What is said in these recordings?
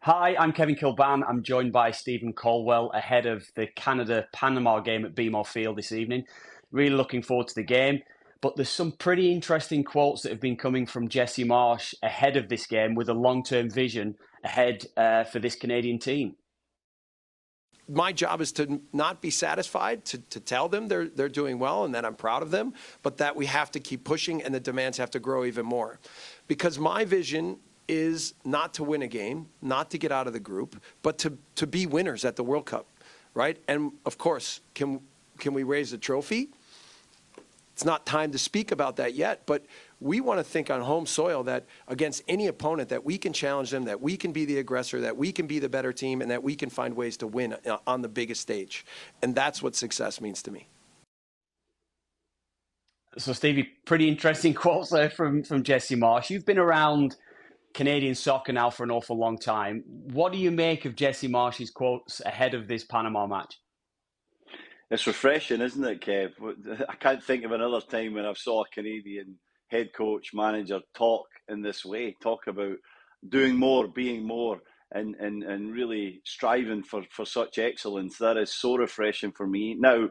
Hi, I'm Kevin Kilbane. I'm joined by Stephen Caldwell ahead of the Canada-Panama game at BMO Field this evening. Really looking forward to the game. But there's some pretty interesting quotes that have been coming from Jesse Marsch ahead of this game with a long-term vision ahead for this Canadian team. My job is to not be satisfied, to tell them they're doing well and that I'm proud of them, but that we have to keep pushing and the demands have to grow even more. Because my vision is not to win a game, not to get out of the group, but to be winners at the World Cup, right? And of course, can we raise the trophy? It's not time to speak about that yet, but we want to think on home soil that against any opponent that we can challenge them, that we can be the aggressor, that we can be the better team, and that we can find ways to win on the biggest stage. And that's what success means to me. So, Stevie, pretty interesting quotes there from Jesse Marsch. You've been around Canadian soccer now for an awful long time. What do you make of Jesse Marsch's quotes ahead of this Panama match? It's refreshing, isn't it, Kev? I can't think of another time when I've saw a Canadian head coach, manager talk in this way, talk about doing more, being more, and really striving for such excellence. That is so refreshing for me. Now,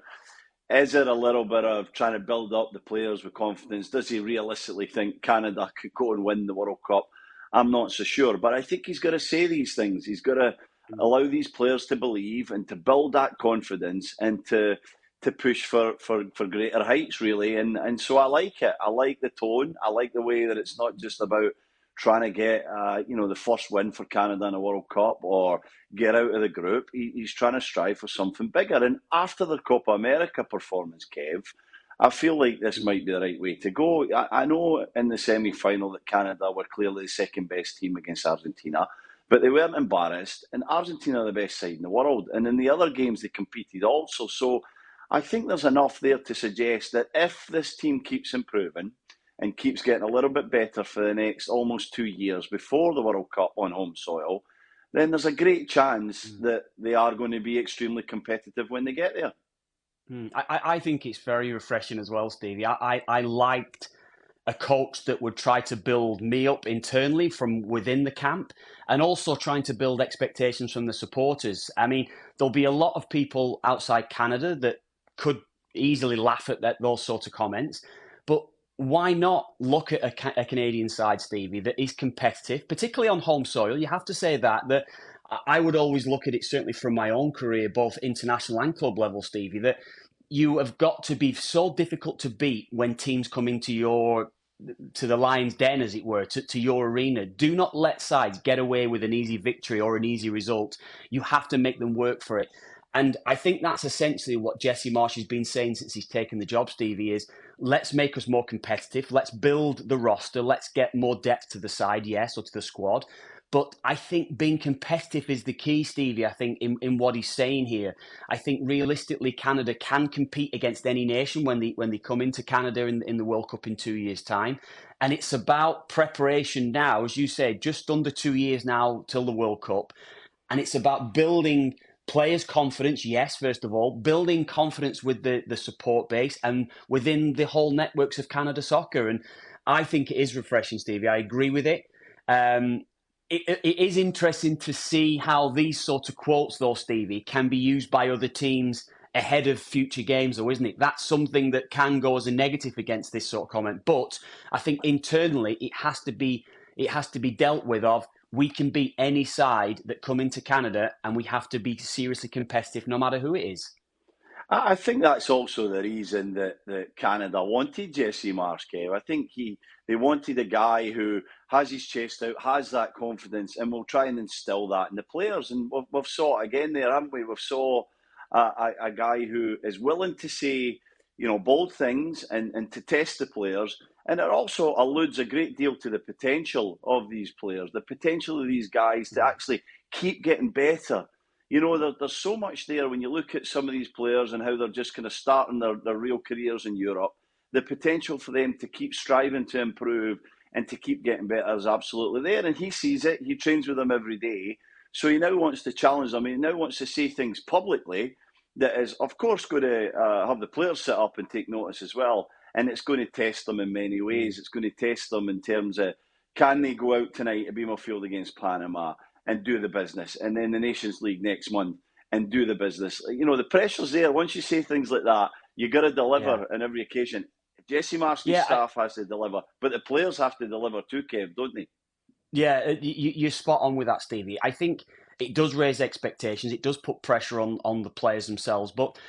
is it a little bit of trying to build up the players with confidence? Does he realistically think Canada could go and win the World Cup? I'm not so sure, but I think he's got to say these things. He's got to allow these players to believe and to build that confidence and to push for greater heights, really. And so I like it. I like the tone. I like the way that it's not just about trying to get the first win for Canada in a World Cup or get out of the group. He's trying to strive for something bigger. And after the Copa America performance, Kev, I feel like this might be the right way to go. I know in the semi-final that Canada were clearly the second best team against Argentina, but they weren't embarrassed. And Argentina are the best side in the world. And in the other games, they competed also. So I think there's enough there to suggest that if this team keeps improving and keeps getting a little bit better for the next almost 2 years before the World Cup on home soil, then there's a great chance that they are going to be extremely competitive when they get there. I think it's very refreshing as well, Stevie. I liked a coach that would try to build me up internally from within the camp and also trying to build expectations from the supporters. I mean, there'll be a lot of people outside Canada that could easily laugh at those sort of comments, but why not look at a Canadian side, Stevie, that is competitive, particularly on home soil? You have to say that I would always look at it, certainly from my own career, both international and club level, Stevie, that you have got to be so difficult to beat when teams come into the lion's den, as it were, to your arena. Do not let sides get away with an easy victory or an easy result. You have to make them work for it. And I think that's essentially what Jesse Marsch has been saying since he's taken the job, Stevie, is let's make us more competitive. Let's build the roster. Let's get more depth to the side, yes, or to the squad. But I think being competitive is the key, Stevie, I think, in what he's saying here. I think realistically, Canada can compete against any nation when they come into Canada in the World Cup in 2 years' time. And it's about preparation now, as you said, just under 2 years now till the World Cup. And it's about building players' confidence, yes, first of all, building confidence with the support base and within the whole networks of Canada Soccer. And I think it is refreshing, Stevie. I agree with it. It is interesting to see how these sort of quotes, though, Stevie, can be used by other teams ahead of future games, though, isn't it? That's something that can go as a negative against this sort of comment. But I think internally it has to be dealt with of we can beat any side that come into Canada and we have to be seriously competitive no matter who it is. I think that's also the reason that Canada wanted Jesse Marsch, Kev. I think they wanted a guy who has his chest out, has that confidence, and will try and instill that in the players. And we've saw it again there, haven't we? We've saw a guy who is willing to say, bold things and to test the players. And it also alludes a great deal to the potential of these players, the potential of these guys to actually keep getting better. There's so much there when you look at some of these players and how they're just kind of starting their real careers in Europe. The potential for them to keep striving to improve and to keep getting better is absolutely there. And he sees it. He trains with them every day. So he now wants to challenge them. He now wants to say things publicly that is, of course, going to have the players sit up and take notice as well. And it's going to test them in many ways. It's going to test them in terms of, can they go out tonight at BMO Field against Panama and do the business, and then the Nations League next month and do the business. You know, the pressure's there. Once you say things like that, you got to deliver on every occasion. Jesse Marsch's staff has to deliver, but the players have to deliver too, Kev, don't they? Yeah, you're spot on with that, Stevie. I think it does raise expectations. It does put pressure on the players themselves. But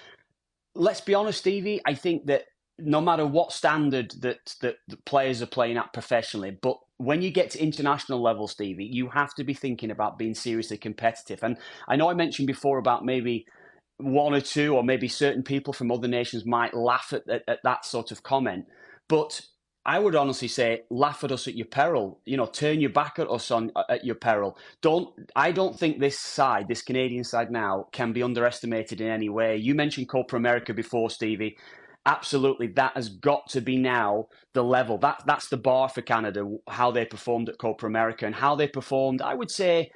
let's be honest, Stevie, I think that no matter what standard that the players are playing at professionally, but when you get to international level, Stevie, you have to be thinking about being seriously competitive. And I know I mentioned before about maybe one or two, or maybe certain people from other nations might laugh at that sort of comment. But I would honestly say, laugh at us at your peril. You know, turn your back at us at your peril. I don't think this side, this Canadian side now, can be underestimated in any way. You mentioned Copa America before, Stevie. Absolutely, that has got to be now the level. That's the bar for Canada, how they performed at Copa America and how they performed, I would say,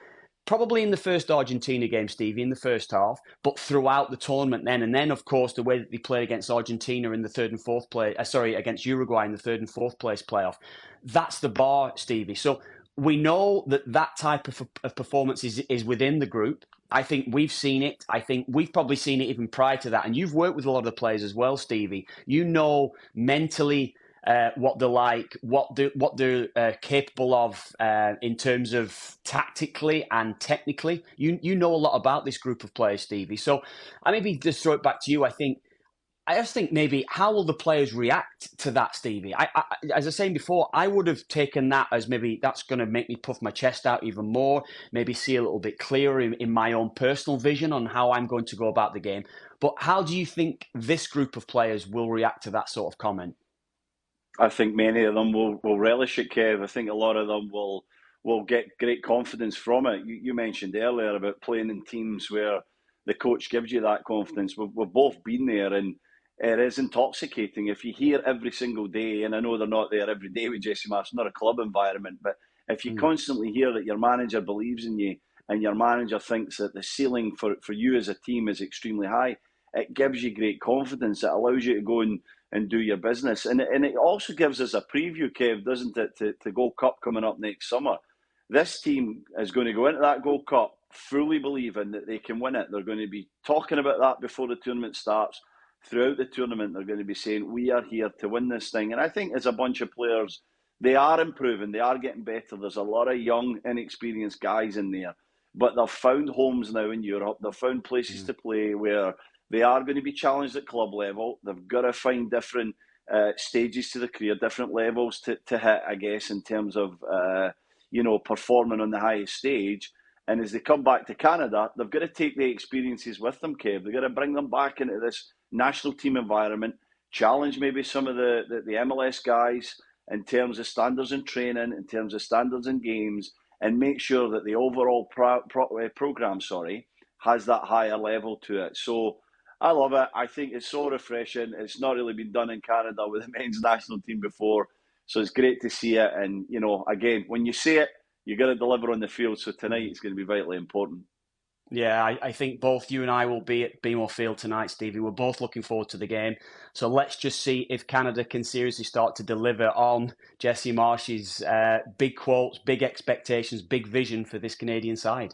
probably in the first Argentina game, Stevie, in the first half, but throughout the tournament then. And then, of course, the way that they played against Argentina in the third and fourth place, against Uruguay in the third and fourth place playoff. That's the bar, Stevie. So we know that type of performance is within the group. I think we've seen it. I think we've probably seen it even prior to that. And you've worked with a lot of the players as well, Stevie. You know mentally what they're like, what they're capable of in terms of tactically and technically. You know a lot about this group of players, Stevie. So I maybe just throw it back to you. I just think maybe how will the players react to that, Stevie? As I was saying before, I would have taken that as maybe that's going to make me puff my chest out even more, maybe see a little bit clearer in my own personal vision on how I'm going to go about the game. But how do you think this group of players will react to that sort of comment? I think many of them will relish it, Kev. I think a lot of them will get great confidence from it. You mentioned earlier about playing in teams where the coach gives you that confidence. We've both been there, and it is intoxicating. If you hear every single day, and I know they're not there every day with Jesse Marsch, not a club environment, but if you constantly hear that your manager believes in you and your manager thinks that the ceiling for you as a team is extremely high, it gives you great confidence. It allows you to go and do your business. And it also gives us a preview, Kev, doesn't it, to Gold Cup coming up next summer. This team is going to go into that Gold Cup fully believing that they can win it. They're going to be talking about that before the tournament starts. Throughout the tournament, they're going to be saying, we are here to win this thing. And I think as a bunch of players, they are improving. They are getting better. There's a lot of young, inexperienced guys in there. But they've found homes now in Europe. They've found places to play where they are going to be challenged at club level. They've got to find different stages to the career, different levels to hit, I guess, in terms of, performing on the highest stage. And as they come back to Canada, they've got to take the experiences with them, Kev. They've got to bring them back into this national team environment, challenge maybe some of the MLS guys in terms of standards in training, in terms of standards in games, and make sure that the overall program, has that higher level to it. So I love it. I think it's so refreshing. It's not really been done in Canada with the men's national team before. So it's great to see it. And, again, when you see it, you got to deliver on the field. So tonight it's going to be vitally important. Yeah, I think both you and I will be at BMO Field tonight, Stevie. We're both looking forward to the game. So let's just see if Canada can seriously start to deliver on Jesse Marsch's big quotes, big expectations, big vision for this Canadian side.